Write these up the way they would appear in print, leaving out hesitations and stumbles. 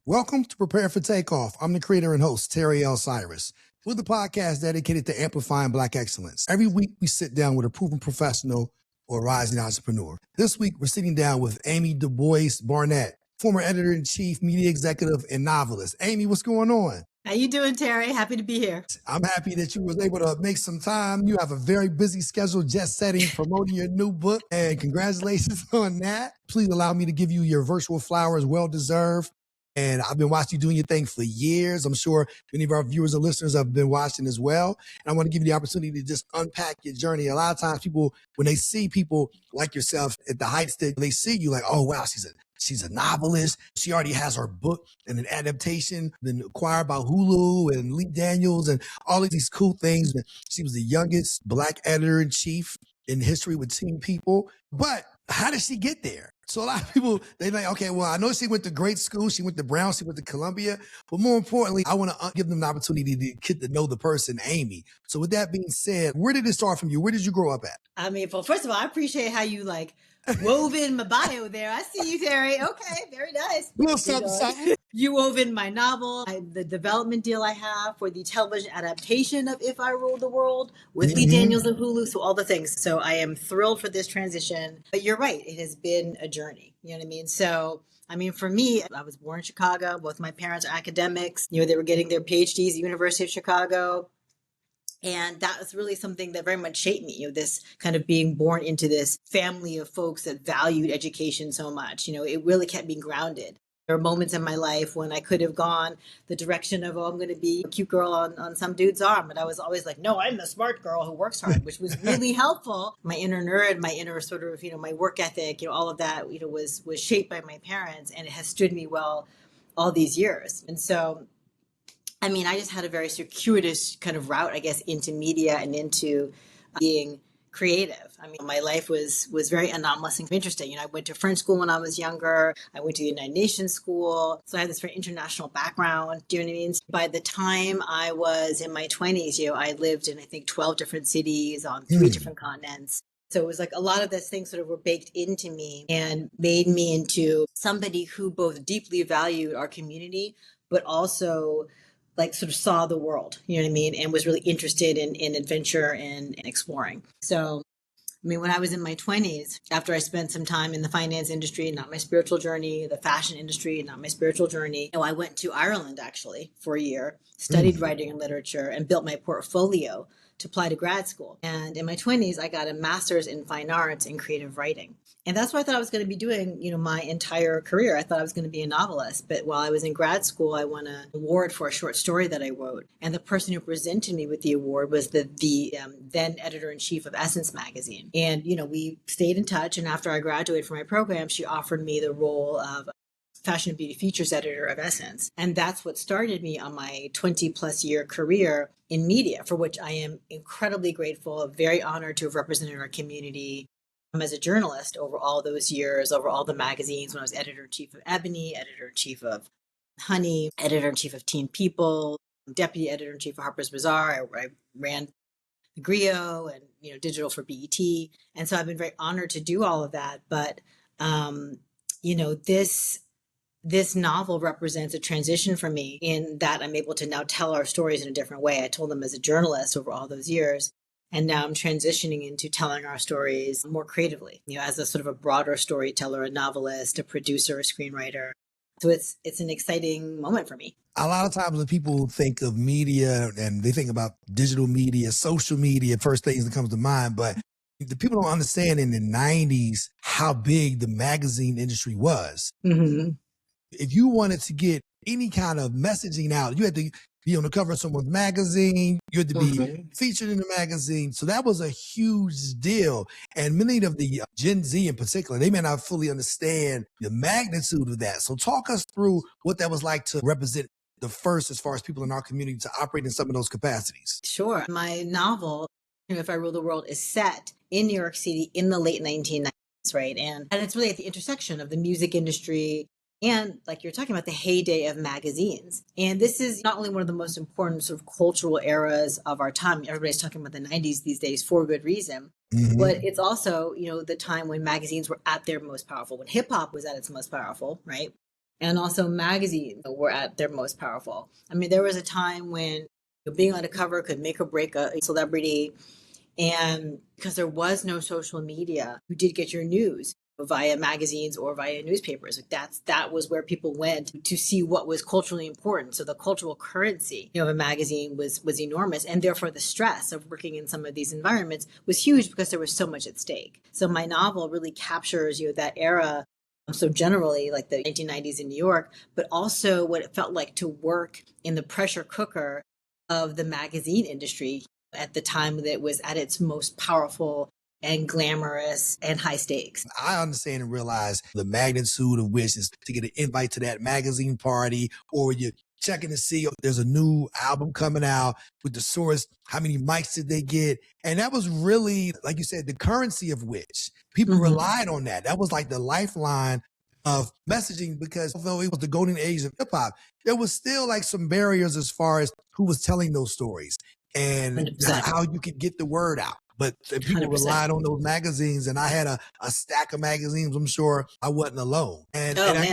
Welcome to Prepare For Takeoff. I'm the creator and host, Terry L. Cyrus. We're the podcast dedicated to amplifying Black excellence. Every week, we sit down with a proven professional or rising entrepreneur. This week, we're sitting down with Amy DuBois Barnett, former editor-in-chief, media executive, and novelist. Amy, what's going on? How you doing, Terry? Happy to be here. I'm happy that you was able to make some time. You have a very busy schedule, just setting, promoting your new book, and congratulations on that. Please allow me to give you your virtual flowers, well-deserved. And I've been watching you doing your thing for years. I'm sure many of our viewers and listeners have been watching as well. And I want to give you the opportunity to just unpack your journey. A lot of times people, when they see people like yourself at the heights that they see you, like, oh, wow, she's a novelist. She already has her book and an adaptation been acquired by Hulu and Lee Daniels and all of these cool things. She was the youngest Black editor-in-chief in history with Teen People. But how did she get there? So a lot of people, they're like, okay, well, I know she went to great school. She went to Brown, she went to Columbia. But more importantly, I want to give them the opportunity to get to know the person, Amy. So with that being said, where did it start from you? Where did you grow up at? I mean, well, first of all, I appreciate how you wove in my bio there. I see you, Terry. Okay, very nice. A little something. You wove in my novel, the development deal I have for the television adaptation of If I Ruled the World with Lee Daniels and Hulu, so all the things. So I am thrilled for this transition. But you're right, it has been a journey. You know what I mean? So, I mean, for me, I was born in Chicago. Both my parents are academics. You know, they were getting their PhDs at the University of Chicago. And that was really something that very much shaped me, you know, this kind of being born into this family of folks that valued education so much. You know, it really kept me grounded. There were moments in my life when I could have gone the direction of, oh, I'm going to be a cute girl on some dude's arm. But I was always like, no, I'm the smart girl who works hard, which was really helpful. My inner nerd, my inner sort of, you know, my work ethic, you know, all of that, you know, was shaped by my parents, and it has stood me well all these years. And so, I mean, I just had a very circuitous kind of route, I guess, into media and into being creative. I mean, my life was very anomalous and interesting. You know, I went to French school when I was younger. I went to the United Nations school. So I had this very international background. Do you know what I mean? By the time I was in my 20s, you know, I lived in, I think, 12 different cities on 3 different continents. So it was like a lot of those things sort of were baked into me and made me into somebody who both deeply valued our community, but also like sort of saw the world, you know what I mean? And was really interested in adventure and exploring. So, I mean, when I was in my 20s, after I spent some time in the finance industry, not my spiritual journey, the fashion industry, not my spiritual journey, you know, I went to Ireland actually for a year, studied writing and literature, and built my portfolio to apply to grad school. And in my 20s, I got a master's in fine arts and creative writing. And that's what I thought I was going to be doing, you know, my entire career. I thought I was going to be a novelist. But while I was in grad school, I won an award for a short story that I wrote. And the person who presented me with the award was the then editor-in-chief of Essence magazine. And, you know, we stayed in touch. And after I graduated from my program, she offered me the role of fashion and beauty features editor of Essence. And that's what started me on my 20 plus year career in media, for which I am incredibly grateful, very honored to have represented our community as a journalist over all those years, over all the magazines, when I was editor-in-chief of Ebony, editor-in-chief of Honey, editor-in-chief of Teen People, deputy editor-in-chief of Harper's Bazaar. I ran TheGrio and, you know, digital for BET. And so I've been very honored to do all of that. But, you know, this novel represents a transition for me in that I'm able to now tell our stories in a different way. I told them as a journalist over all those years. And now I'm transitioning into telling our stories more creatively, you know, as a sort of a broader storyteller, a novelist, a producer, a screenwriter. So it's an exciting moment for me. A lot of times when people think of media and they think about digital media, social media, first things that comes to mind, but the people don't understand in the 90s how big the magazine industry was. If you wanted to get any kind of messaging out, you had to be on the cover of someone's magazine. You had to be featured in the magazine. So that was a huge deal. And many of the Gen Z in particular, they may not fully understand the magnitude of that. So talk us through what that was like to represent the first, as far as people in our community, to operate in some of those capacities. Sure. My novel, If I Rule the World, is set in New York City in the late 1990s, right? And it's really at the intersection of the music industry and, like you're talking about, the heyday of magazines. And this is not only one of the most important sort of cultural eras of our time. Everybody's talking about the 90s these days for good reason. But it's also, you know, the time when magazines were at their most powerful, when hip hop was at its most powerful, right? And also magazines were at their most powerful. I mean, there was a time when being on a cover could make or break a celebrity. And because there was no social media, you did get your news via magazines or via newspapers. That was where people went to see what was culturally important. So the cultural currency, of a magazine was enormous, and therefore the stress of working in some of these environments was huge because there was so much at stake. So my novel really captures that era. So generally, like the 1990s in New York, but also what it felt like to work in the pressure cooker of the magazine industry at the time that was at its most powerful and glamorous and high stakes. I understand and realize the magnitude of which is to get an invite to that magazine party, or you're checking to see if there's a new album coming out with the source, how many mics did they get? And that was really, like you said, the currency of which people relied on that. That was like the lifeline of messaging, because although it was the golden age of hip hop, there was still like some barriers as far as who was telling those stories and 100%. how you could get the word out. But people 100%. relied on those magazines, and I had a stack of magazines. I'm sure I wasn't alone. And I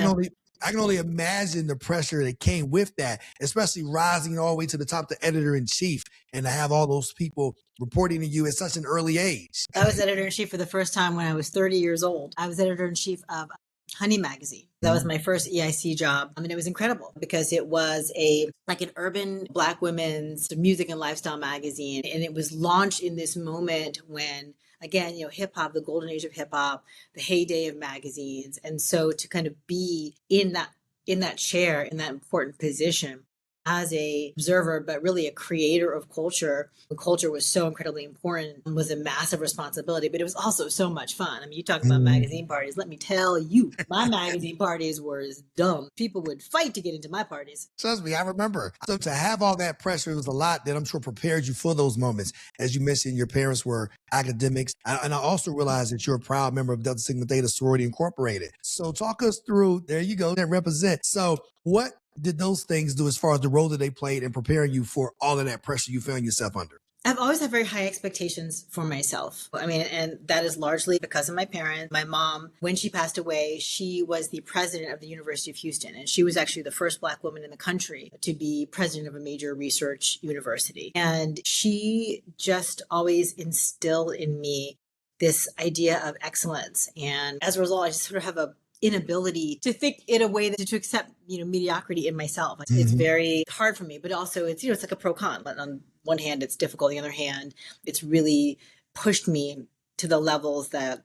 can only imagine the pressure that came with that, especially rising all the way to the top, the editor-in-chief, and to have all those people reporting to you at such an early age. I was editor-in-chief for the first time when I was 30 years old. I was editor-in-chief of Honey magazine. That was my first EIC job. I mean, it was incredible because it was like an urban Black women's music and lifestyle magazine. And it was launched in this moment when, again, hip hop, the golden age of hip hop, the heyday of magazines. And so to kind of be in that chair, in that important position as a observer, but really a creator of culture. The culture was so incredibly important, was a massive responsibility, but it was also so much fun. I mean, you talk about magazine parties. Let me tell you, my magazine parties were as dumb. People would fight to get into my parties. Trust me, I remember. So to have all that pressure was a lot that I'm sure prepared you for those moments. As you mentioned, your parents were academics. And I also realized that you're a proud member of Delta Sigma Theta Sorority Incorporated. So talk us through, there you go, that represent. So what did those things do as far as the role that they played in preparing you for all of that pressure you found yourself under? I've always had very high expectations for myself. I mean, and that is largely because of my parents. My mom, when she passed away, she was the president of the University of Houston, and she was actually the first Black woman in the country to be president of a major research university. And she just always instilled in me this idea of excellence. And as a result, I just sort of have a inability to think in a way that to accept, mediocrity in myself. It's very hard for me, but also it's like a pro con. On one hand, it's difficult. On the other hand, it's really pushed me to the levels that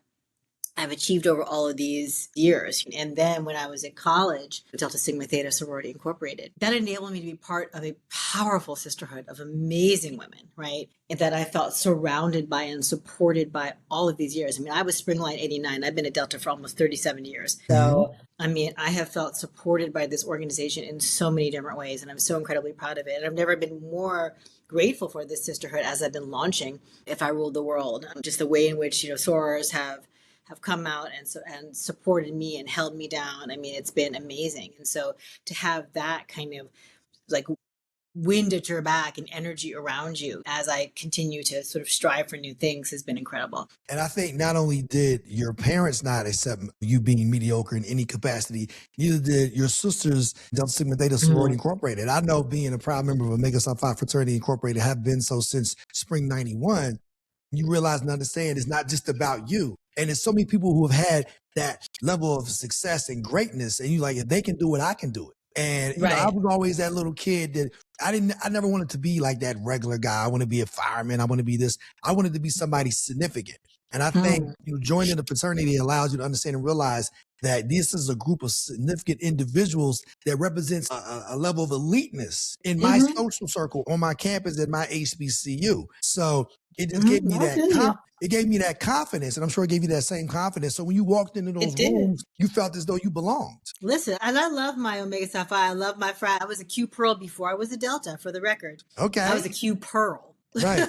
I've achieved over all of these years. And then when I was in college, Delta Sigma Theta Sorority Incorporated, that enabled me to be part of a powerful sisterhood of amazing women, right? And that I felt surrounded by and supported by all of these years. I mean, I was Springline 89. I've been at Delta for almost 37 years. So, I mean, I have felt supported by this organization in so many different ways, and I'm so incredibly proud of it. And I've never been more grateful for this sisterhood as I've been launching If I Ruled the World. Just the way in which, sorors have come out and supported me and held me down. I mean, it's been amazing. And so to have that kind of like wind at your back and energy around you as I continue to sort of strive for new things has been incredible. And I think not only did your parents not accept you being mediocre in any capacity, neither did your sisters, Delta Sigma Theta Sorority Incorporated. I know, being a proud member of Omega Psi Phi Fraternity Incorporated, have been so since spring 91. You realize and understand it's not just about you. And there's so many people who have had that level of success and greatness, and you like, if they can do it, I can do it. And you know, I was always that little kid that I never wanted to be like that regular guy. I want to be a fireman. I want to be this. I wanted to be somebody significant. And I think joining the fraternity allows you to understand and realize that this is a group of significant individuals that represents a level of eliteness in my social circle, on my campus, at my HBCU. So it just gave me it gave me that confidence, and I'm sure it gave you that same confidence. So when you walked into those rooms, you felt as though you belonged. Listen, and I love my Omega Psi Phi. I love my frat. I was a Q Pearl before I was a Delta, for the record. Okay. I was a Q Pearl. Right.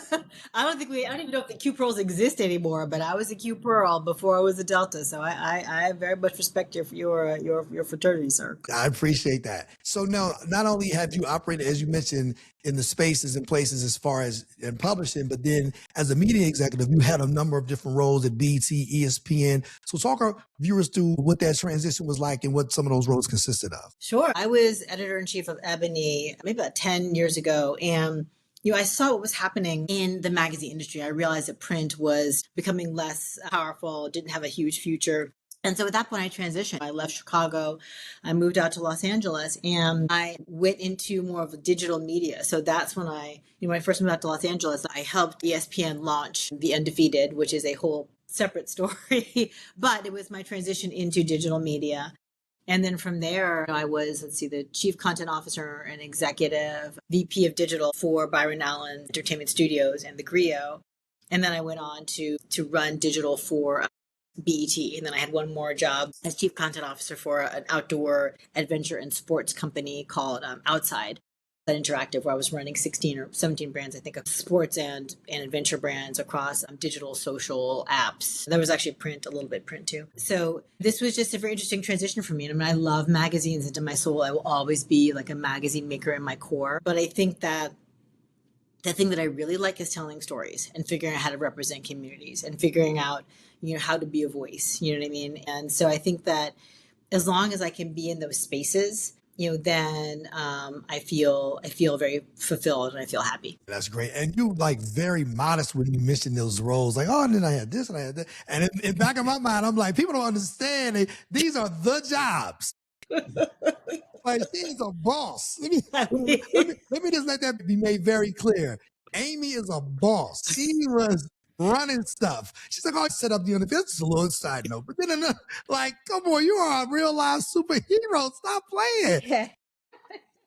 I don't even know if the Q Pearls exist anymore, but I was a Q Pearl before I was a Delta. So I very much respect your fraternity, sir. I appreciate that. So now, not only have you operated, as you mentioned, in the spaces and places as far as in publishing, but then as a media executive, you had a number of different roles at BT, ESPN. So talk our viewers through what that transition was like and what some of those roles consisted of. Sure. I was editor-in-chief of Ebony maybe about 10 years ago. And I saw what was happening in the magazine industry. I realized that print was becoming less powerful, didn't have a huge future. And so at that point, I transitioned. I left Chicago. I moved out to Los Angeles and I went into more of digital media. So that's when when I first moved out to Los Angeles, I helped ESPN launch The Undefeated, which is a whole separate story. But it was my transition into digital media. And then from there, I was, the chief content officer and executive VP of digital for Byron Allen Entertainment Studios and TheGrio. And then I went on to run digital for BET. And then I had one more job as chief content officer for an outdoor adventure and sports company called Outside Interactive, where I was running 16 or 17 brands, I think, of sports and adventure brands across digital social apps. There was actually a little bit print too. So this was just a very interesting transition for me. And I mean, I love magazines into my soul. I will always be like a magazine maker in my core. But I think that the thing that I really like is telling stories and figuring out how to represent communities and figuring out, how to be a voice, you know what I mean? And so I think that as long as I can be in those spaces, then I feel very fulfilled and I feel happy. That's great. And you like very modest when you mention those roles, like, oh, and then I had this and I had that. And in back of my mind, I'm like, people don't understand. These are the jobs. Like, she's a boss. Let me just let that be made very clear. Amy is a boss. She was running stuff. She's like, oh, I set up the Undefeated. This is a little side note. But then, like, come on, you are a real life superhero. Stop playing. Okay.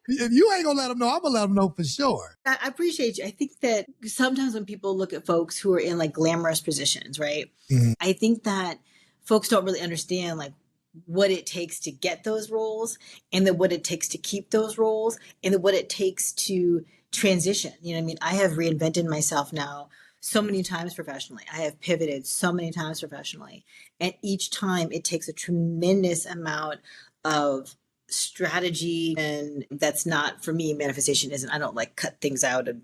If you ain't gonna let them know, I'm gonna let them know for sure. I appreciate you. I think that sometimes when people look at folks who are in like glamorous positions, right? Mm-hmm. I think that folks don't really understand like what it takes to get those roles and then what it takes to keep those roles and then what it takes to transition. You know what I mean? I have reinvented myself now so many times professionally. I have pivoted so many times professionally. And each time it takes a tremendous amount of strategy, and that's not, for me, manifestation isn't, I don't like cut things out and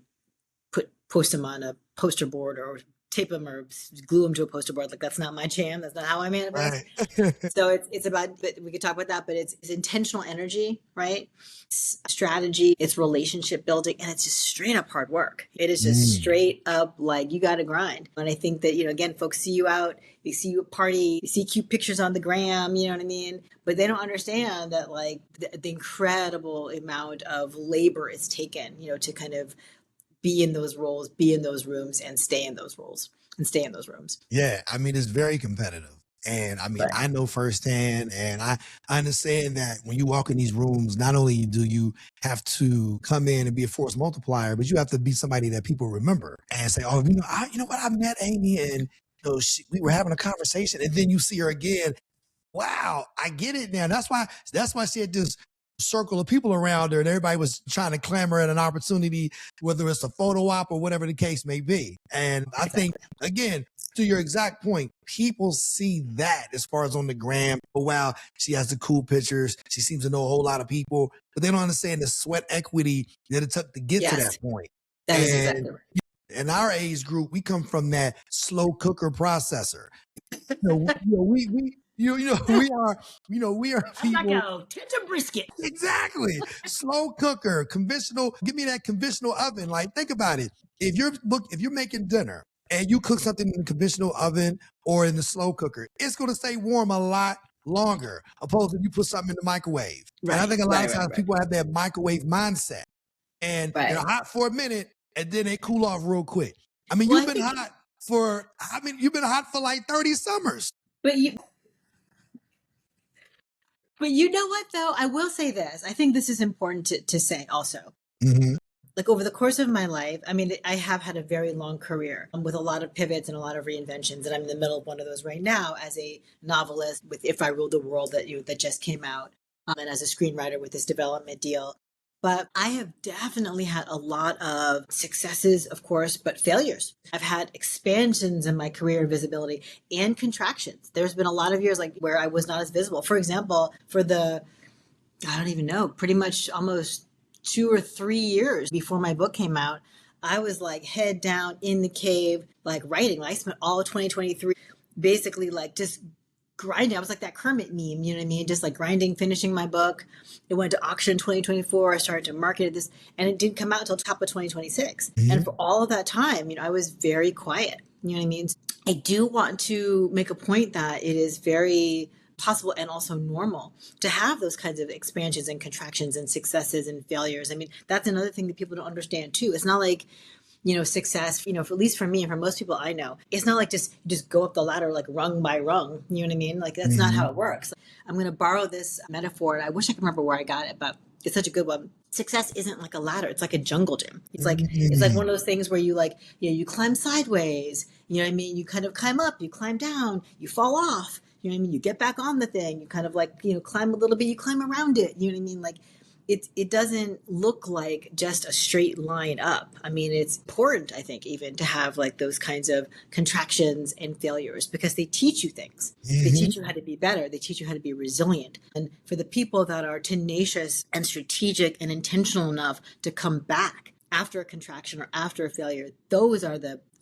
post them on a poster board or tape them or glue them to a poster board. Like, that's not my jam. That's not how I manifest. Right. So it's about, but we could talk about that, but it's intentional energy, right? It's strategy, it's relationship building, and it's just straight up hard work. It is just straight up like, you got to grind. And I think that, again, folks see you out, they see you at party, they see cute pictures on the gram, you know what I mean? But they don't understand that like the incredible amount of labor is taken, to kind of be in those roles, be in those rooms, and stay in those roles and stay in those rooms. Yeah, I mean, it's very competitive. And I mean, right. I know firsthand, and I understand that when you walk in these rooms, not only do you have to come in and be a force multiplier, but you have to be somebody that people remember and say, oh, you know what, I met Amy and we were having a conversation, and then you see her again. Wow, I get it now. That's why she had this circle of people around her and everybody was trying to clamor at an opportunity, whether it's a photo op or whatever the case may be. And I think, again, to your exact point, people see that as far as on the gram. Oh, wow, she has the cool pictures. She seems to know a whole lot of people, but they don't understand the sweat equity that it took to get to that point. That is exactly right. In our age group, we come from that slow cooker processor. We are people. I'm like a tender brisket. Exactly. Slow cooker, conventional. Give me that conventional oven. Like, think about it. If you're making dinner and you cook something in the conventional oven or in the slow cooker, it's going to stay warm a lot longer, opposed to you put something in the microwave. Right. And I think a lot of times people have that microwave mindset, and they're hot for a minute and then they cool off real quick. I mean, you've been hot for like 30 summers. But you know what, though? I will say this. I think this is important to say also. Mm-hmm. Like, over the course of my life, I mean, I have had a very long career with a lot of pivots and a lot of reinventions. And I'm in the middle of one of those right now as a novelist with If I Ruled the World that just came out, and as a screenwriter with this development deal. But I have definitely had a lot of successes, of course, but failures. I've had expansions in my career and visibility and contractions. There's been a lot of years like where I was not as visible. For example, I don't even know, pretty much almost 2 or 3 years before my book came out, I was like head down in the cave, like writing. I spent all of 2023 basically like just grinding. I was like that Kermit meme, you know what I mean? Just like grinding, finishing my book. It went to auction in 2024. I started to market this, and it didn't come out until top of 2026. And for all of that time, I was very quiet. You know what I mean? I do want to make a point that it is very possible and also normal to have those kinds of expansions and contractions and successes and failures. I mean, that's another thing that people don't understand too. It's not like, success, at least for me and for most people I know, it's not like just go up the ladder like rung by rung. You know what I mean? Like that's not how it works. I'm going to borrow this metaphor, and I wish I could remember where I got it, but it's such a good one. Success isn't like a ladder. It's like a jungle gym. It's like one of those things where you you climb sideways. You know what I mean? You kind of climb up, you climb down, you fall off. You know what I mean? You get back on the thing. You kind of climb a little bit. You climb around it. You know what I mean? Like it doesn't look like just a straight line up. I mean, it's important, I think, even to have like those kinds of contractions and failures, because they teach you things. They teach you how to be better. They teach you how to be resilient. And for the people that are tenacious and strategic and intentional enough to come back after a contraction or after a failure, those are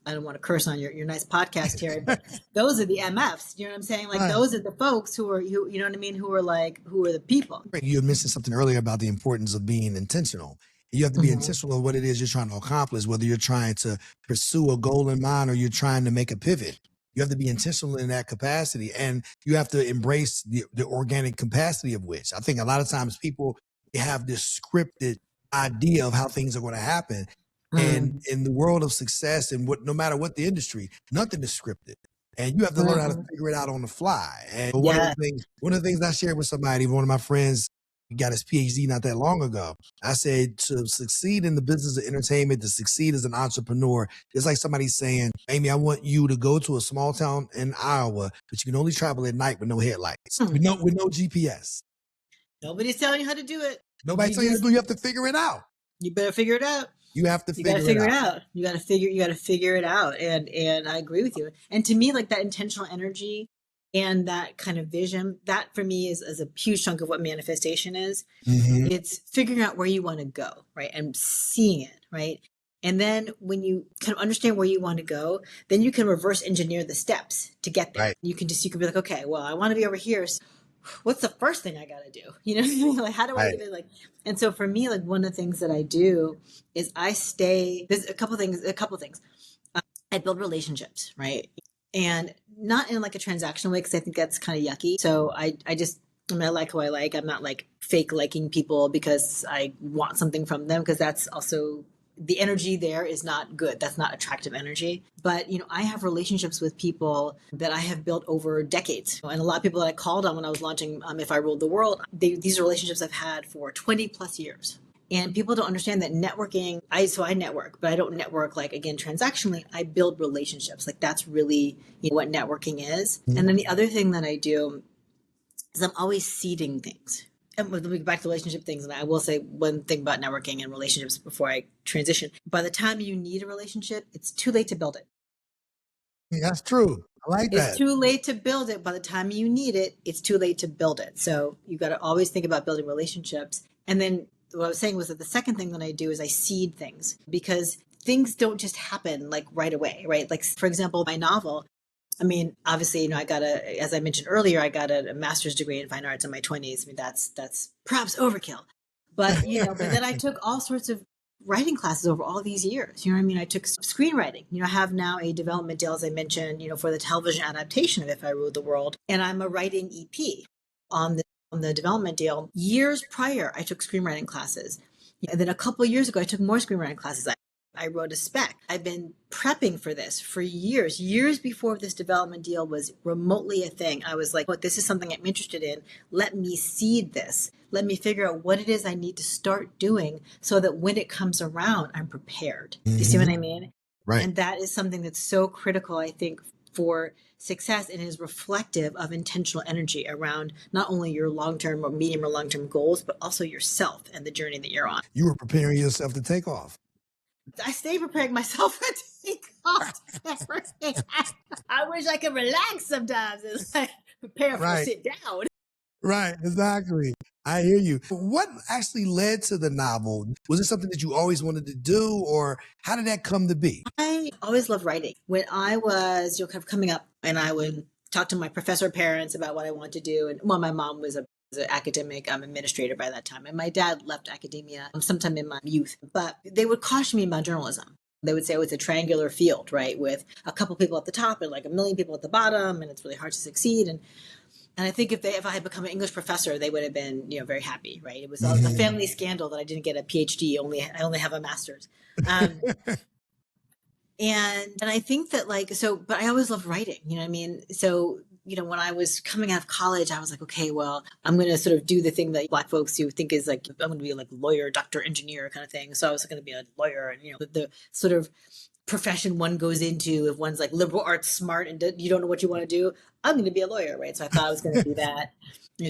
I don't want to curse on your nice podcast, Terry, but those are the MFs. You know what I'm saying? Like those are the folks who you know what I mean? Who are the people. You mentioned something earlier about the importance of being intentional. You have to be intentional of what it is you're trying to accomplish, whether you're trying to pursue a goal in mind or you're trying to make a pivot. You have to be intentional in that capacity, and you have to embrace the organic capacity of which. I think a lot of times people have this scripted idea of how things are going to happen. And in the world of success, and no matter what the industry, nothing is scripted, and you have to learn how to figure it out on the fly. And one of the things I shared with somebody, one of my friends, got his PhD not that long ago. I said, to succeed in the business of entertainment, to succeed as an entrepreneur, it's like somebody saying, Amy, I want you to go to a small town in Iowa, but you can only travel at night with no headlights, with no GPS. Nobody's telling you how to do it. Nobody's telling you to do. You have to figure it out. You better figure it out. You have to figure it out. You got to figure it out. And I agree with you. And to me, like that intentional energy and that kind of vision, that for me is a huge chunk of what manifestation is. It's figuring out where you want to go, right? And seeing it, right? And then when you kind of understand where you want to go, then you can reverse engineer the steps to get there. Right. You can be like, okay, well, I want to be over here. So what's the first thing I got to do? You know, like how do I even and so for me, like one of the things that I do is there's a couple things. I build relationships, right? And not in like a transactional way, because I think that's kind of yucky. So I like who I like. I'm not like fake liking people because I want something from them, because that's also, the energy there is not good. That's not attractive energy. But, I have relationships with people that I have built over decades. And a lot of people that I called on when I was launching If I Ruled the World, these are relationships I've had for 20 plus years. And people don't understand that networking, I network, but I don't network like, again, transactionally. I build relationships. Like that's really what networking is. And then the other thing that I do is I'm always seeding things. And let me get back to relationship things. And I will say one thing about networking and relationships before I transition. By the time you need a relationship, it's too late to build it. Yeah, that's true. I like that. It's too late to build it. By the time you need it, it's too late to build it. So you got to always think about building relationships. And then what I was saying was that the second thing that I do is I seed things, because things don't just happen like right away, right? Like, for example, my novel, I mean, obviously, as I mentioned earlier, I got a master's degree in fine arts in my 20s. I mean, that's perhaps overkill. But, but then I took all sorts of writing classes over all these years. You know what I mean? I took screenwriting. I have now a development deal, as I mentioned, for the television adaptation of If I Ruled the World. And I'm a writing EP on the development deal. Years prior, I took screenwriting classes. And then a couple of years ago, I took more screenwriting classes. I wrote a spec. I've been prepping for this for years before this development deal was remotely a thing. I was like, this is something I'm interested in. Let me seed this. Let me figure out what it is I need to start doing so that when it comes around, I'm prepared. You see what I mean? Right. And that is something that's so critical, I think, for success and is reflective of intentional energy around not only your long-term or medium or long-term goals, but also yourself and the journey that you're on. You were preparing yourself to take off. I stay preparing myself to take off. I wish I could relax sometimes and like prepare for sit down. Right, exactly. I hear you. What actually led to the novel? Was it something that you always wanted to do, or how did that come to be? I always loved writing. When I was kind of coming up, and I would talk to my professor parents about what I wanted to do, and well, my mom was an academic administrator by that time, and my dad left academia sometime in my youth, but they would caution me about journalism. They would say, oh, it's a triangular field, right, with a couple people at the top and like a million people at the bottom, and it's really hard to succeed. And I think if I had become an English professor, they would have been, very happy, right? It was a family scandal that I didn't get a PhD. I only have a master's. And I think that but I always loved writing, you know what I mean? So, when I was coming out of college, I was like, okay, well, I'm going to sort of do the thing that Black folks you think is like, I'm going to be like lawyer, doctor, engineer kind of thing. So I was going to be a lawyer, and, the sort of profession one goes into if one's like liberal arts smart and you don't know what you want to do, I'm going to be a lawyer, right? So I thought I was going to do that.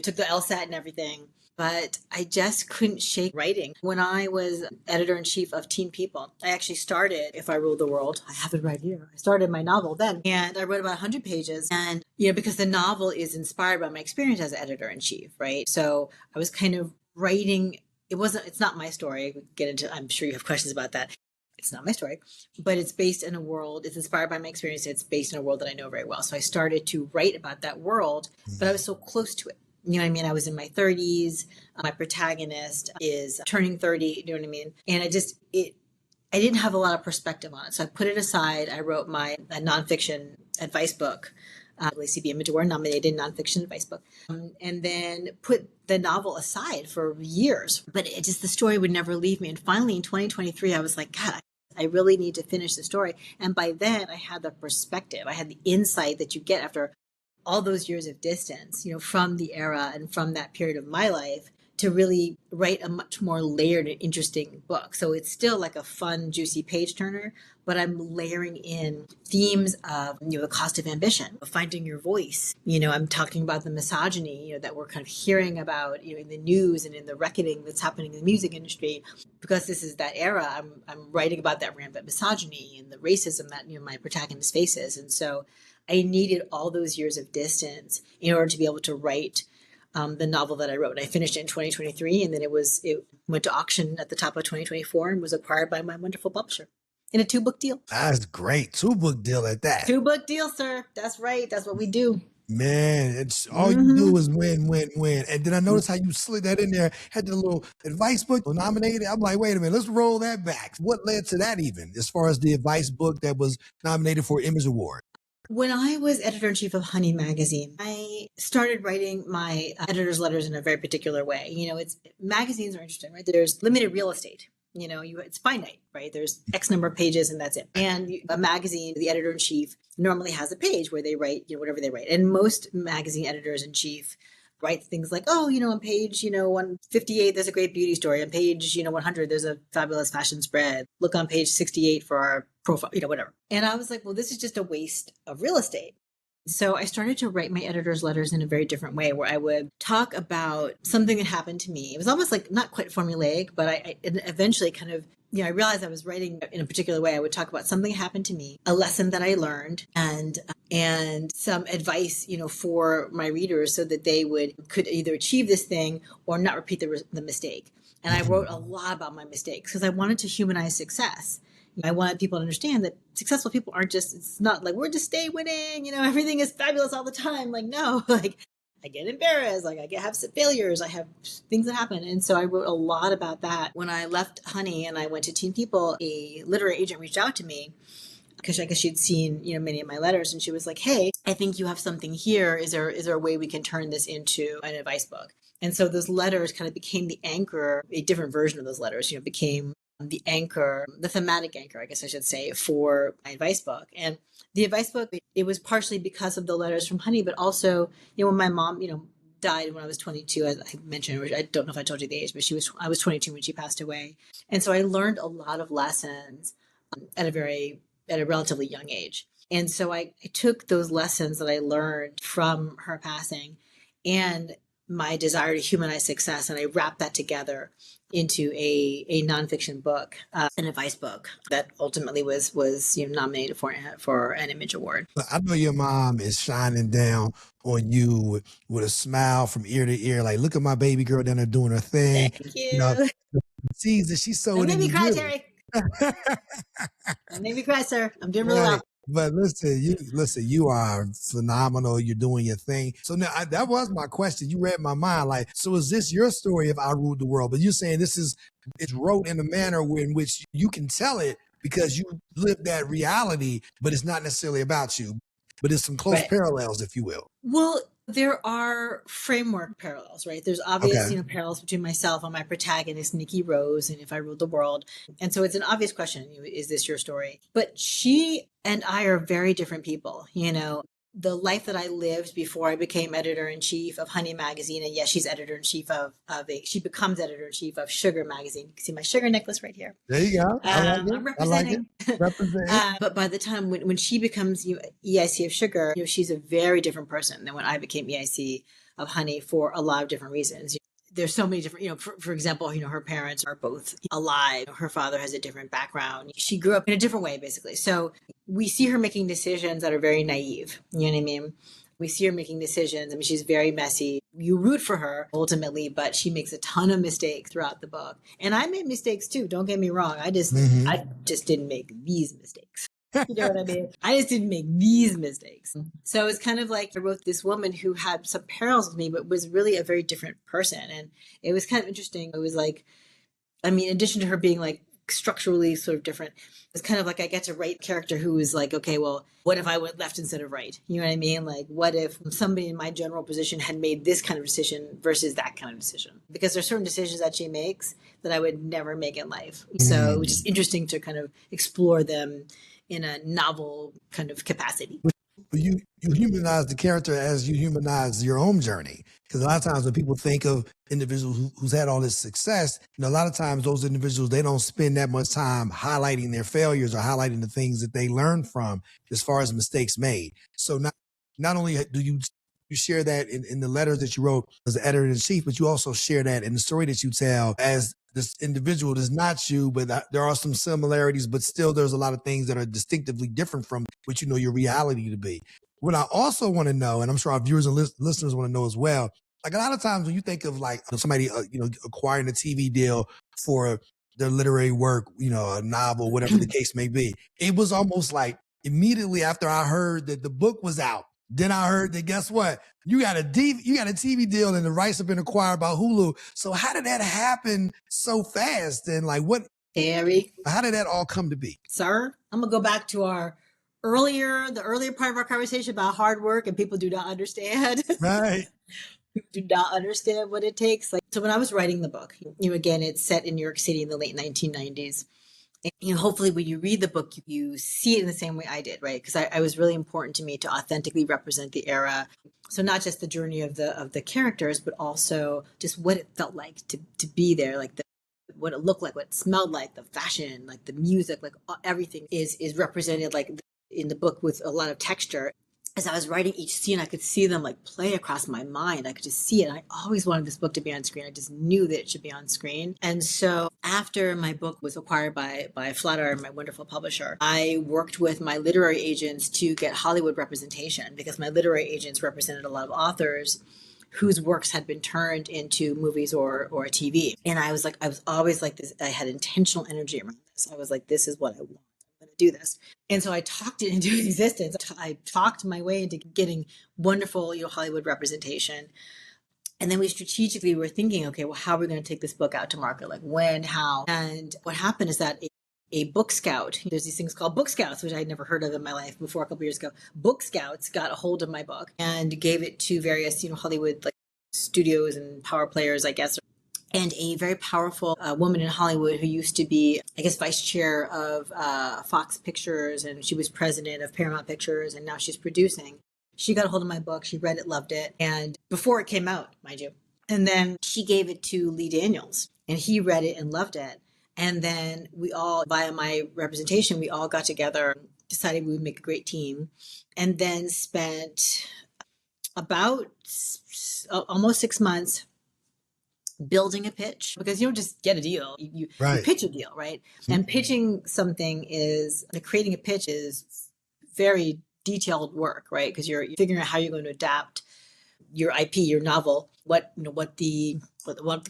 Took the LSAT and everything, but I just couldn't shake writing. When I was editor-in-chief of Teen People, I actually started If I Ruled the World. I have it right here. I started my novel then, and I wrote about 100 pages. And, because the novel is inspired by my experience as editor-in-chief, right? So I was kind of writing, it's not my story. We get into, I'm sure you have questions about that. It's not my story, but it's based in a world, it's inspired by my experience. It's based in a world that I know very well. So I started to write about that world, but I was so close to it. You know what I mean? I was in my 30s. My protagonist is turning 30. You know what I mean? And I didn't have a lot of perspective on it. So I put it aside. I wrote my nonfiction advice book, CB Image Award nominated nonfiction advice book, and then put the novel aside for years. But the story would never leave me. And finally in 2023, I was like, God, I really need to finish the story. And by then I had the perspective. I had the insight that you get after all those years of distance, from the era and from that period of my life to really write a much more layered and interesting book. So it's still like a fun, juicy page turner, but I'm layering in themes of, the cost of ambition, of finding your voice. I'm talking about the misogyny, that we're kind of hearing about, in the news and in the reckoning that's happening in the music industry. Because this is that era, I'm writing about that rampant misogyny and the racism that, my protagonist faces. And so I needed all those years of distance in order to be able to write the novel that I wrote. And I finished it in 2023, and then it went to auction at the top of 2024 and was acquired by my wonderful publisher in a 2-book deal. That's great. 2-book deal at that. 2-book deal, sir. That's right. That's what we do. Man, it's all you do is win, win, win. And then I noticed how you slid that in there, had the little advice book nominated. I'm like, wait a minute, let's roll that back. What led to that even, as far as the advice book that was nominated for Image Award? When I was editor-in-chief of Honey magazine, I started writing my editor's letters in a very particular way. Magazines are interesting, right? There's limited real estate. It's finite, right? There's X number of pages and that's it. And a magazine, the editor-in-chief normally has a page where they write, whatever they write. And most magazine editors-in-chief write things like, on page, 158, there's a great beauty story. On page, 100, there's a fabulous fashion spread. Look on page 68 for our profile, whatever. And I was like, well, this is just a waste of real estate. So I started to write my editor's letters in a very different way, where I would talk about something that happened to me. It was almost like not quite formulaic, but I eventually kind of, I realized I was writing in a particular way. I would talk about something that happened to me, a lesson that I learned, and some advice, for my readers so that they could either achieve this thing or not repeat the mistake. And I wrote a lot about my mistakes because I wanted to humanize success. I wanted people to understand that successful people it's not like we're just stay winning, everything is fabulous all the time. Like, no, I get embarrassed, I have some failures, I have things that happen. And so I wrote a lot about that. When I left Honey and I went to Teen People, a literary agent reached out to me because I guess she'd seen, many of my letters, and she was like, hey, I think you have something here. Is there a way we can turn this into an advice book? And so those letters kind of became the anchor, a different version of those letters, became the anchor, the thematic anchor, I guess I should say, for my advice book. And the advice book, it was partially because of the letters from Honey, but also, when my mom, died when I was 22, as I mentioned, I don't know if I told you the age, but I was 22 when she passed away. And so I learned a lot of lessons at a relatively young age. And so I took those lessons that I learned from her passing and my desire to humanize success, and I wrapped that together into a nonfiction book, an advice book that ultimately was nominated for an Image Award. I know your mom is shining down on you with a smile from ear to ear. Like, look at my baby girl down there doing her thing. Thank You know, you. the seeds that she sowed Don't make into me cry, you. Terry. Don't make me cry, sir. I'm doing really Right. well. But listen, you are phenomenal. You're doing your thing. So now that was my question. You read my mind. Like, so is this your story of I Ruled the World? But you're saying it's wrote in a manner in which you can tell it because you live that reality, but it's not necessarily about you. But it's some close parallels, if you will. Well, there are framework parallels, right? There's obvious, parallels between myself and my protagonist, Nikki Rose, and If I Ruled the World. And so it's an obvious question, is this your story? But she and I are very different people, The life that I lived before I became editor-in-chief of Honey magazine, and yes, she's editor-in-chief she becomes editor-in-chief of Sugar magazine. You can see my sugar necklace right here. There you go. I'm representing. Representing. But by the time when she becomes EIC of Sugar, she's a very different person than when I became EIC of Honey for a lot of different reasons. There's so many different, for example, her parents are both alive. Her father has a different background. She grew up in a different way, basically. So we see her making decisions that are very naive. You know what I mean? We see her making decisions. I mean, she's very messy. You root for her ultimately, but she makes a ton of mistakes throughout the book. And I made mistakes too. Don't get me wrong. I just didn't make these mistakes. You know what I mean? I just didn't make these mistakes. So it's kind of like I wrote this woman who had some parallels with me, but was really a very different person. And it was kind of interesting. It was like, in addition to her being like structurally sort of different, it's kind of like I get to write a character who is like, okay, well, what if I went left instead of right? You know what I mean? Like, what if somebody in my general position had made this kind of decision versus that kind of decision? Because there's certain decisions that she makes that I would never make in life. So it was just interesting to kind of explore them in a novel kind of capacity. You humanize the character as you humanize your own journey. Because a lot of times when people think of individuals who's had all this success, a lot of times those individuals, they don't spend that much time highlighting their failures or highlighting the things that they learned from as far as mistakes made. So not only do you share that in the letters that you wrote as the editor-in-chief, but you also share that in the story that you tell as this individual is not you, but there are some similarities, but still there's a lot of things that are distinctively different from what you know your reality to be. What I also want to know, and I'm sure our viewers and listeners want to know as well, like a lot of times when you think of like somebody, acquiring a TV deal for their literary work, a novel, whatever the case may be, it was almost like immediately after I heard that the book was out, then I heard that, guess what? You got a TV deal and the rights have been acquired by Hulu. So how did that happen so fast? And like Harry, how did that all come to be? Sir, I'm going to go back to the earlier part of our conversation about hard work, and people do not understand. Right. Do not understand what it takes. So when I was writing the book, again, it's set in New York City in the late 1990s. And hopefully when you read the book, you see it in the same way I did, right? Because I was really important to me to authentically represent the era. So not just the journey of the characters, but also just what it felt like to be there, like what it looked like, what it smelled like, the fashion, like the music, like everything is represented like in the book with a lot of texture. As I was writing each scene, I could see them like play across my mind. I could just see it. I always wanted this book to be on screen. I just knew that it should be on screen. And so after my book was acquired by Flatiron, my wonderful publisher, I worked with my literary agents to get Hollywood representation because my literary agents represented a lot of authors whose works had been turned into movies or TV. And I was always like this. I had intentional energy around this. I was like, this is what I want. I'm going to do this. And so I talked it into existence. I talked my way into getting wonderful, Hollywood representation. And then we strategically were thinking, okay, well, how are we going to take this book out to market? Like when, how? And what happened is that a book scout, there's these things called book scouts, which I'd never heard of in my life before a couple years ago. Book scouts got a hold of my book and gave it to various, Hollywood like studios and power players, I guess. And a very powerful woman in Hollywood who used to be, I guess, vice chair of Fox Pictures, and she was president of Paramount Pictures, and now she's producing. She got a hold of my book. She read it, loved it. And before it came out, mind you. And then she gave it to Lee Daniels, and he read it and loved it. And then we all, via my representation, we all got together decided we would make a great team, and then spent about almost 6 months building a pitch, because you don't just get a deal, you pitch a deal, right? And pitching something is, creating a pitch is very detailed work, right? Because you're figuring out how you're going to adapt your IP, your novel, what the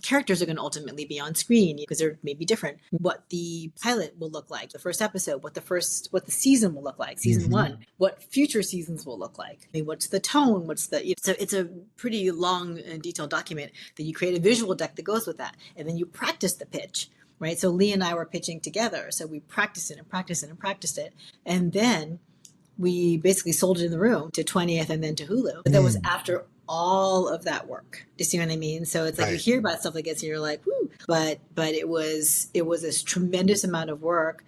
characters are going to ultimately be on screen, because they're maybe different, what the pilot will look like, the first episode, what the season will look like, season one, what future seasons will look like. I mean, what's the tone, so it's a pretty long and detailed document. Then you create a visual deck that goes with that, and then you practice the pitch, right? So Lee and I were pitching together, so we practiced it and practiced it and practiced it, and then we basically sold it in the room to 20th and then to Hulu. But that was after all of that work. Do you see what I mean? So it's like you hear about stuff like this and you're like, whoo, but it was this tremendous amount of work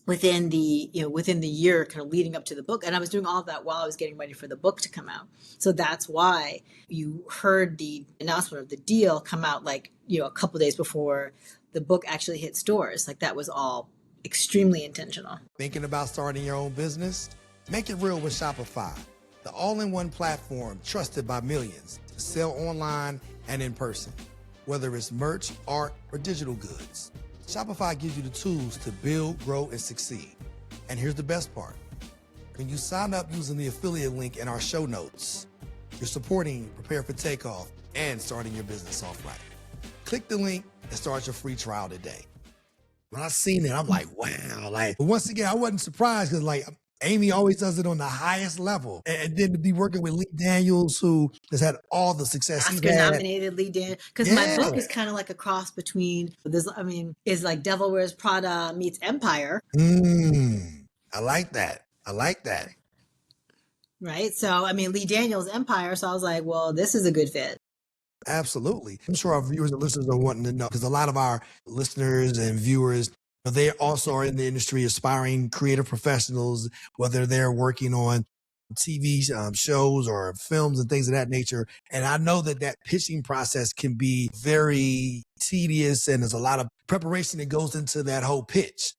within the year kind of leading up to the book. And I was doing all of that while I was getting ready for the book to come out. So that's why you heard the announcement of the deal come out a couple of days before the book actually hit stores. Like, that was all extremely intentional. Thinking about starting your own business? Make it real with Shopify, the all-in-one platform trusted by millions to sell online and in person. Whether it's merch, art, or digital goods, Shopify gives you the tools to build, grow, and succeed. And here's the best part. When you sign up using the affiliate link in our show notes, you're supporting Prepare for Takeoff and starting your business off right. Click the link and start your free trial today. When I seen it, I'm like, wow. But once again, I wasn't surprised, because Amy always does it on the highest level. And then to be working with Lee Daniels, who has had all the success he's had. Oscar-nominated Lee Daniels. Because my book is kind of like a cross between, is like Devil Wears Prada meets Empire. I like that. Right? So, Lee Daniels, Empire. So I was like, well, this is a good fit. Absolutely. I'm sure our viewers and listeners are wanting to know, because a lot of our listeners and viewers, they also are in the industry, aspiring creative professionals, whether they're working on TV shows or films and things of that nature. And I know that pitching process can be very tedious, and there's a lot of preparation that goes into that whole pitch.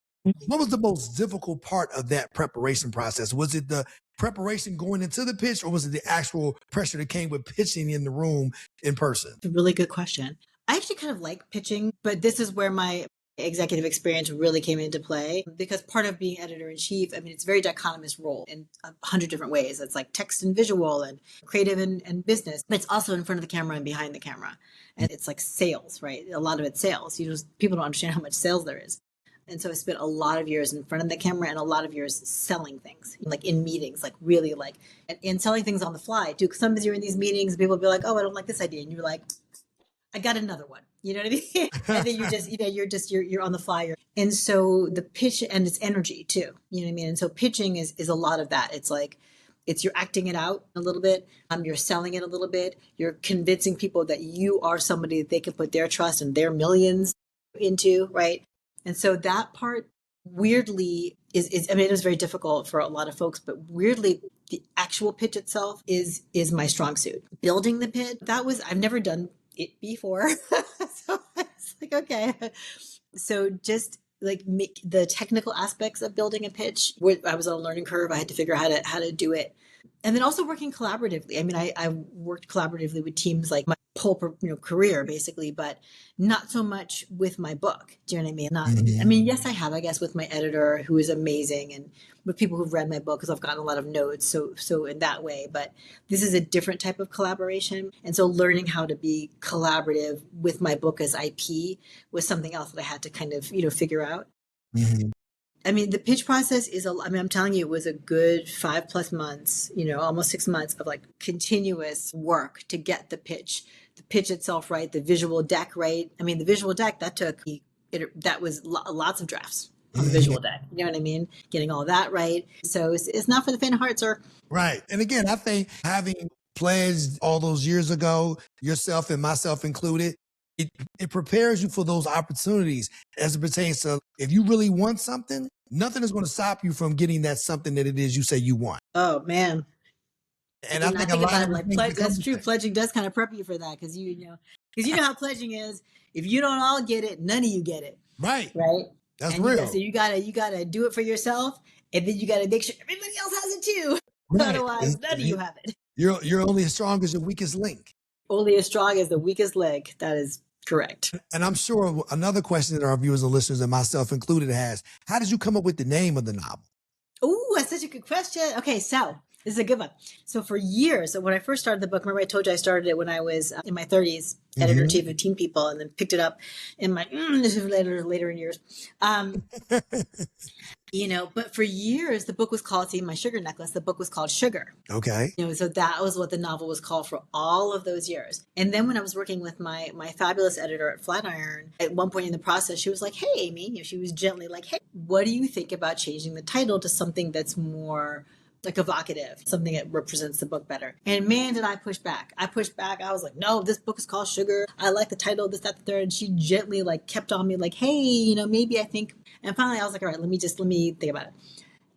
What was the most difficult part of that preparation process? Was it the preparation going into the pitch, or was it the actual pressure that came with pitching in the room in person? It's a really good question. I actually kind of like pitching, but this is where my executive experience really came into play, because part of being editor-in-chief, it's a very dichotomous role in 100 different ways. It's like text and visual and creative and business, but it's also in front of the camera and behind the camera. And it's like sales, right? A lot of it's sales. People don't understand how much sales there is. And so I spent a lot of years in front of the camera and a lot of years selling things, in meetings, and selling things on the fly too. Because sometimes you're in these meetings and people will be like, oh, I don't like this idea. And you're like, I got another one. You know what I mean? And then you're on the fly. And so the pitch, and it's energy too. You know what I mean? And so pitching is a lot of that. It's you're acting it out a little bit. You're selling it a little bit. You're convincing people that you are somebody that they can put their trust and their millions into, right? And so that part weirdly is it was very difficult for a lot of folks, but weirdly the actual pitch itself is my strong suit. Building the pitch, I've never done it before. So it's like, okay. So just make the technical aspects of building a pitch. I was on a learning curve. I had to figure out how to do it. And then also working collaboratively. I worked collaboratively with teams like my whole career basically, but not so much with my book. Do you know what I mean? Yes, I have, I guess, with my editor, who is amazing, and with people who've read my book, because I've gotten a lot of notes. So in that way, but this is a different type of collaboration. And so learning how to be collaborative with my book as IP was something else that I had to kind of, figure out. The pitch process is, I'm telling you, it was a good 5+ months, almost 6 months of continuous work to get the pitch itself right, the visual deck right. The visual deck, that was lots of drafts on the visual deck. You know what I mean? Getting all that right. So it's not for the faint of heart, sir. Right. And again, I think having pledged all those years ago, yourself and myself included, it prepares you for those opportunities as it pertains to, if you really want something, nothing is going to stop you from getting that something that it is you say you want. Oh, man. And I think a lot of that's true. Pledging does kind of prep you for that, because you know how pledging is. If you don't all get it, none of you get it. Right. Right. That's And real. so you gotta do it for yourself, and then you gotta make sure everybody else has it too. Right. Otherwise, none of you have it. You're only as strong as your weakest link. Only as strong as the weakest link. That is correct. And I'm sure another question that our viewers and listeners and myself included has, how did you come up with the name of the novel? Oh, that's such a good question. Okay, so this is a good one. So for years, when I first started the book, remember I told you I started it when I was in my 30s, editor-in-chief of Teen People, and then picked it up in my later in years. But for years, the book was called, see, my sugar necklace, the book was called Sugar. Okay. So that was what the novel was called for all of those years. And then when I was working with my fabulous editor at Flatiron, at one point in the process, she was like, hey, Amy, she was gently like, hey, what do you think about changing the title to something that's more like evocative, something that represents the book better? And man, did I push back. I was like, no, this book is called Sugar. I like the title, this, that, the third. And she gently like kept on me like, hey, maybe I think. And finally I was like, all right, let me think about it.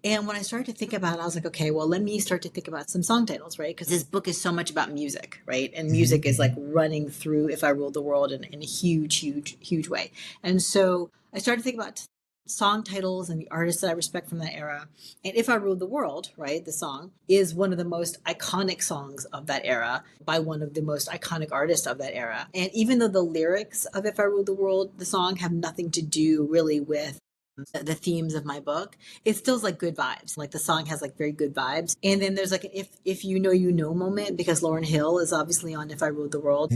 And when I started to think about it, I was like, okay, well, let me start to think about some song titles, right? Because this book is so much about music, right? And music is like running through If I Ruled the World in a huge, huge, huge way. And so I started to think about song titles and the artists that I respect from that era. And If I Ruled the World, right, the song, is one of the most iconic songs of that era by one of the most iconic artists of that era. And even though the lyrics of If I Ruled the World, the song, have nothing to do really with the themes of my book, it still's like good vibes. Like the song has like very good vibes. And then there's like an if you know moment, because Lauryn Hill is obviously on If I Ruled the World,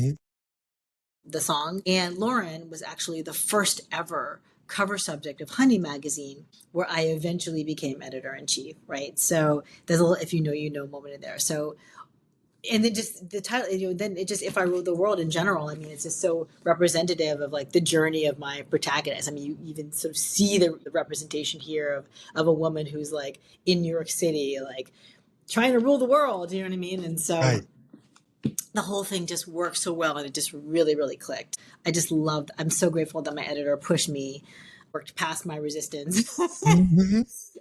the song. And Lauryn was actually the first ever cover subject of Honey magazine, where I eventually became editor-in-chief, right? So there's a little if you know moment in there. So, and then just the title, then it just, If I Ruled the World in general, I mean, it's just so representative of like the journey of my protagonist. I mean, you even sort of see the representation here of a woman who's like in New York City, like trying to rule the world, you know what I mean? And so the whole thing just worked so well, and it just really, really clicked. I'm so grateful that my editor pushed me, worked past my resistance,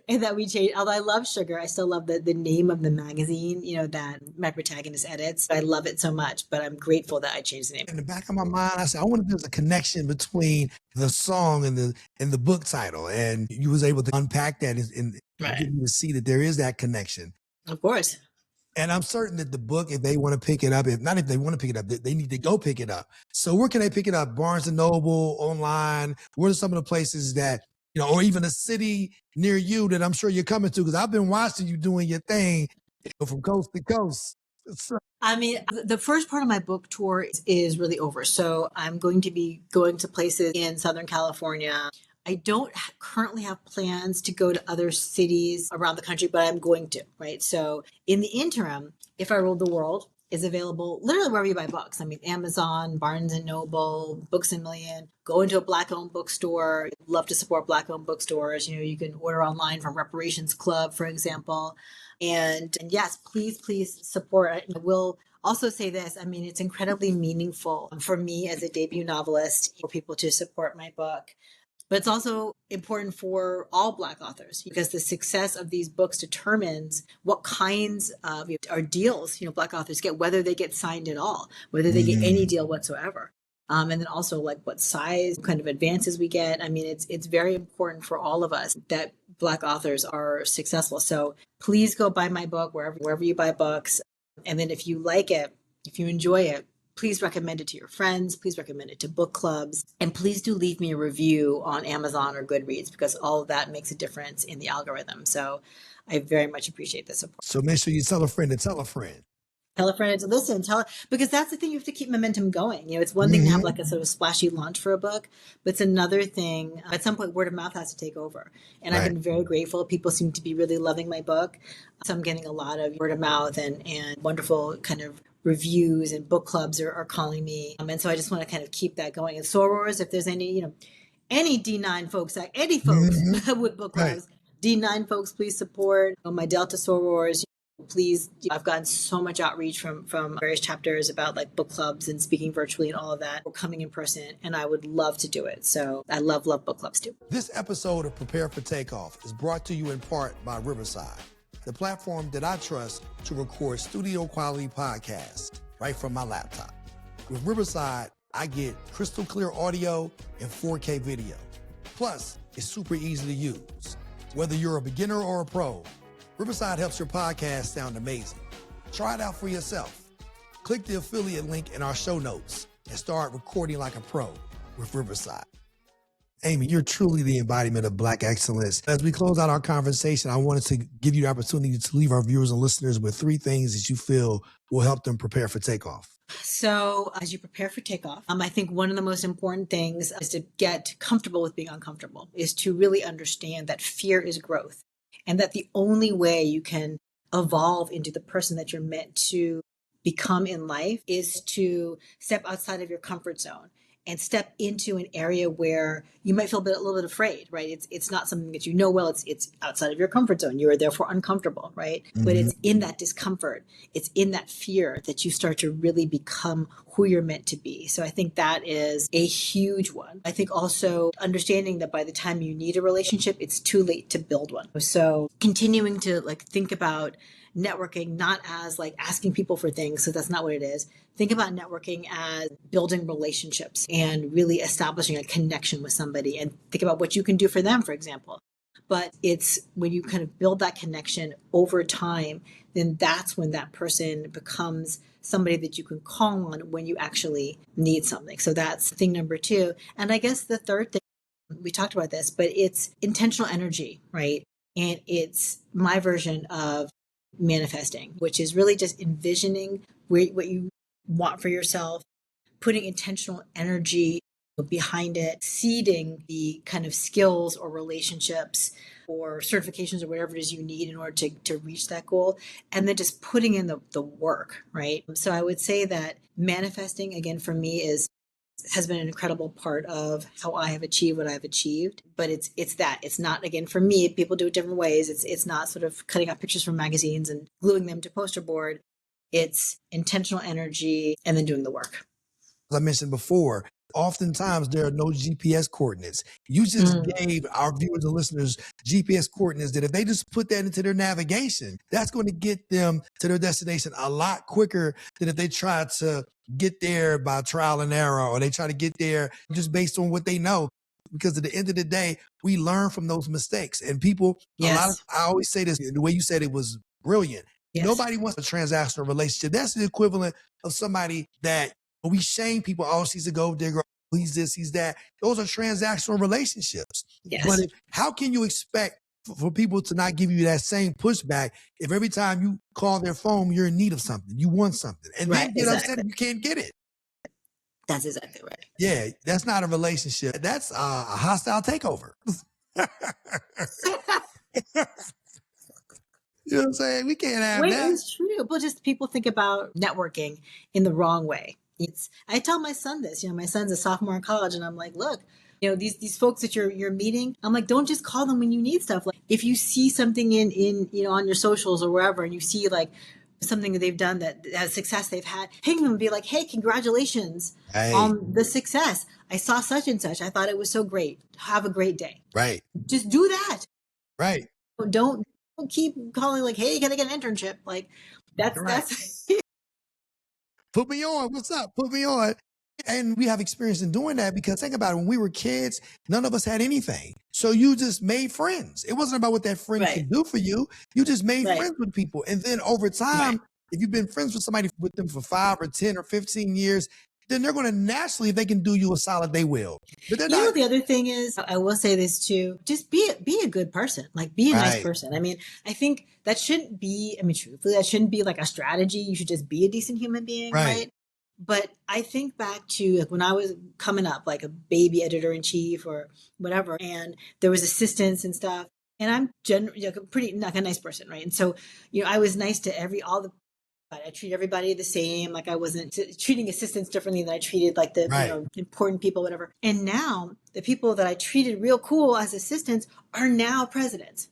and that we changed. Although I love Sugar, I still love the name of the magazine, that my protagonist edits. I love it so much, but I'm grateful that I changed the name. In the back of my mind, I said, I wonder if there's a connection between the song and the book title. And you was able to unpack that and get me to see that there is that connection. Of course. And I'm certain that the book, if they want to pick it up, if they want to pick it up, they need to go pick it up. So where can they pick it up? Barnes & Noble, online? What are some of the places that, or even a city near you that I'm sure you're coming to? Because I've been watching you doing your thing from coast to coast. I mean, the first part of my book tour is really over. So I'm going to be going to places in Southern California. I don't currently have plans to go to other cities around the country, but I'm going to, right? So in the interim, If I Ruled the World is available literally wherever you buy books. I mean, Amazon, Barnes & Noble, Books A Million. Go into a Black-owned bookstore. Love to support Black-owned bookstores. You can order online from Reparations Club, for example. And yes, please support. I will also say this. I mean, it's incredibly meaningful for me as a debut novelist for people to support my book. But it's also important for all Black authors, because the success of these books determines what kinds of deals Black authors get, whether they get signed at all, whether they get any deal whatsoever. And then also like what size, kind of advances we get. I mean, it's very important for all of us that Black authors are successful. So please go buy my book wherever you buy books. And then if you like it, if you enjoy it, please recommend it to your friends. Please recommend it to book clubs. And please do leave me a review on Amazon or Goodreads, because all of that makes a difference in the algorithm. So I very much appreciate the support. So make sure you tell a friend to tell a friend. Tell a friend to listen, because that's the thing, you have to keep momentum going. It's one thing to have like a sort of splashy launch for a book, but it's another thing. At some point, word of mouth has to take over. And I've been very grateful. People seem to be really loving my book. So I'm getting a lot of word of mouth and wonderful kind of reviews, and book clubs are calling me. And so I just want to kind of keep that going. And sorors, if there's any D9 folks, any folks with book clubs, D9 folks, please support my Delta sorors. Please, I've gotten so much outreach from various chapters about like book clubs and speaking virtually and all of that. We're coming in person, and I would love to do it. So I love book clubs too. This episode of Prepare for Takeoff is brought to you in part by Riverside, the platform that I trust to record studio quality podcasts right from my laptop. With Riverside, I get crystal clear audio and 4K video. Plus, is super easy to use. Whether you're a beginner or a pro, Riverside helps your podcast sound amazing. Try it out for yourself. Click the affiliate link in our show notes and start recording like a pro with Riverside. Amy, you're truly the embodiment of Black excellence. As we close out our conversation, I wanted to give you the opportunity to leave our viewers and listeners with 3 things that you feel will help them prepare for takeoff. So as you prepare for takeoff, I think one of the most important things is to get comfortable with being uncomfortable, is to really understand that fear is growth, and that the only way you can evolve into the person that you're meant to become in life is to step outside of your comfort zone and step into an area where you might feel a little bit afraid, right? It's not something that you know well. It's outside of your comfort zone. You are therefore uncomfortable, right? Mm-hmm. But it's in that discomfort, it's in that fear that you start to really become who you're meant to be. So I think that is a huge one. I think also understanding that by the time you need a relationship, it's too late to build one. So continuing to think about networking not as asking people for things, so that's not what it is. Think about networking as building relationships and really establishing a connection with somebody, and think about what you can do for them, for example. But it's when you kind of build that connection over time, then that's when that person becomes somebody that you can call on when you actually need something. So that's thing number 2. And I guess the third thing, we talked about this, but it's intentional energy, right? And it's my version of manifesting, which is really just envisioning what you want for yourself, putting intentional energy behind it, seeding the kind of skills or relationships or certifications or whatever it is you need in order to reach that goal, and then just putting in the work, right? So I would say that manifesting, again, for me has been an incredible part of how I have achieved what I've achieved. But it's not, again, for me, people do it different ways. It's not sort of cutting out pictures from magazines and gluing them to poster board. It's intentional energy and then doing the work. As I mentioned before, oftentimes there are no GPS coordinates. You just gave our viewers and listeners GPS coordinates that if they just put that into their navigation, that's going to get them to their destination a lot quicker than if they try to get there by trial and error, or they try to get there just based on what they know. Because at the end of the day, we learn from those mistakes. And people, I always say this, the way you said it was brilliant. Yes. Nobody wants a transactional relationship. That's the equivalent of somebody that we shame people. Oh, she's a gold digger. He's this, he's that. Those are transactional relationships. Yes. But how can you expect for people to not give you that same pushback if every time you call their phone, you're in need of something, you want something, and then get upset if you can't get it? That's exactly right. Yeah, that's not a relationship. That's a hostile takeover. You know what I'm saying? We can't have that. It's true. But just people think about networking in the wrong way. I tell my son this, my son's a sophomore in college, and I'm like, look, these folks that you're meeting, I'm like, don't just call them when you need stuff. Like if you see something in on your socials or wherever, and you see something that they've done that has success they've had, ping them and be like, hey, congratulations on the success. I saw such and such. I thought it was so great. Have a great day. Right. Just do that. Right. Don't keep calling like, hey, can I get an internship? Like that's put me on. What's up? Put me on. And we have experience in doing that because think about it. When we were kids, none of us had anything. So you just made friends. It wasn't about what that friend could do for you. You just made friends with people. And then over time, if you've been friends with somebody with them for 5 or 10 or 15 years, then they're going to naturally, if they can do you a solid, they will. But they're not. The other thing is, I will say this too, just be a good person, be a nice person. I mean, I think that shouldn't be, truthfully, that shouldn't be like a strategy. You should just be a decent human being, right? But I think back to when I was coming up, like a baby editor-in-chief or whatever, and there was assistants and stuff. And I'm generally pretty like a nice person, right? And so, I was nice to I treat everybody the same. Like I wasn't treating assistants differently than I treated like the important people, whatever. And now the people that I treated real cool as assistants are now presidents.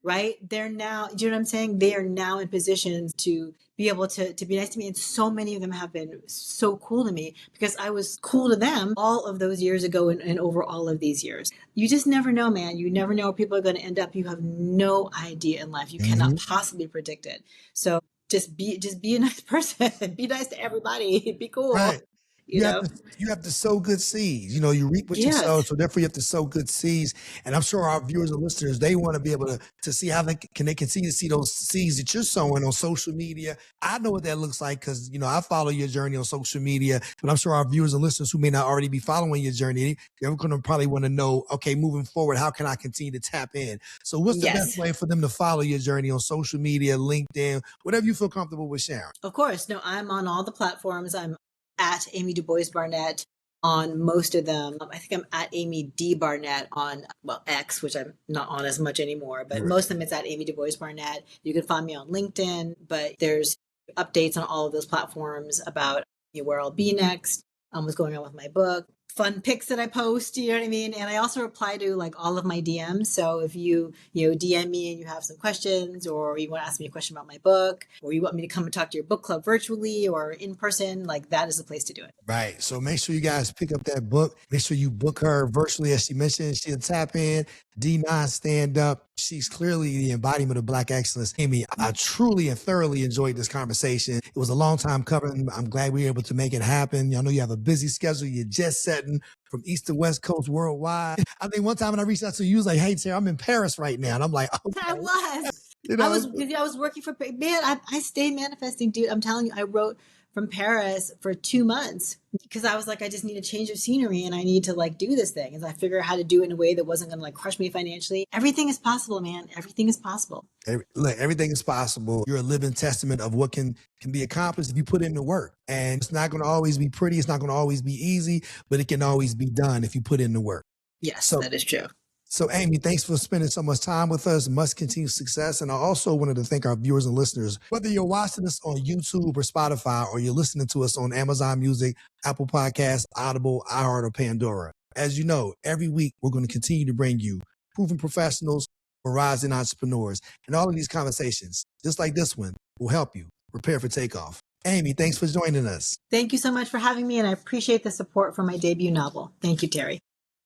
Right? They're now, do you know what I'm saying? They are now in positions to be able to be nice to me. And so many of them have been so cool to me because I was cool to them all of those years ago and over all of these years. You just never know, man. You never know where people are going to end up. You have no idea in life. You cannot possibly predict it. So just be a nice person. Be nice to everybody. Be cool. Right. you know? You have to sow good seeds. You know, you reap what you sow, Yes. so therefore you have to sow good seeds. And I'm sure our viewers and listeners, they want to be able to see how they continue to see those seeds that you're sowing on social media. I know what that looks like because, you know, I follow your journey on social media, but I'm sure our viewers and listeners who may not already be following your journey, they're going to probably want to know, okay, moving forward, how can I continue to tap in? So what's the best way for them to follow your journey on social media, LinkedIn, whatever you feel comfortable with sharing? Of course. No, I'm on all the platforms. I'm at Amy DuBois Barnett on most of them. I think I'm at Amy D Barnett on, well, X, which I'm not on as much anymore, but most of them it's at Amy DuBois Barnett. You can find me on LinkedIn, but there's updates on all of those platforms about where I'll be next, what's going on with my book, fun pics that I post, you know what I mean? And I also reply to like all of my DMs. So if you DM me and you have some questions, or you want to ask me a question about my book, or you want me to come and talk to your book club virtually or in person, like that is the place to do it. Right. So make sure you guys pick up that book. Make sure you book her virtually. As she mentioned, she'll tap in, D9 stand up. She's clearly the embodiment of Black excellence. Amy, I truly and thoroughly enjoyed this conversation. It was a long time coming. I'm glad we were able to make it happen. I know you have a busy schedule. You're just setting from East to West Coast worldwide. I think one time when I reached out to you, was like, hey, Tara, I'm in Paris right now. And I'm like, okay. I was. You know, I was working for, man, I stay manifesting, dude. I'm telling you, I wrote from Paris for 2 months because I was like, I just need a change of scenery and I need to like do this thing. And I figure out how to do it in a way that wasn't going to like crush me financially. Everything is possible, man. Everything is possible. Look, everything is possible. You're a living testament of what can be accomplished if you put in the work. And it's not going to always be pretty. It's not going to always be easy, but it can always be done if you put in the work. Yes, that is true. So, Amy, thanks for spending so much time with us. Much continued success. And I also wanted to thank our viewers and listeners. Whether you're watching us on YouTube or Spotify, or you're listening to us on Amazon Music, Apple Podcasts, Audible, iHeart, or Pandora. As you know, every week we're going to continue to bring you proven professionals or rising entrepreneurs. And all of these conversations, just like this one, will help you prepare for takeoff. Amy, thanks for joining us. Thank you so much for having me. And I appreciate the support for my debut novel. Thank you, Terry.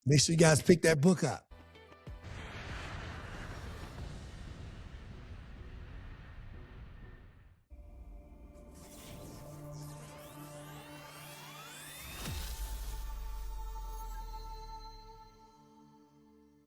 Make sure you guys pick that book up.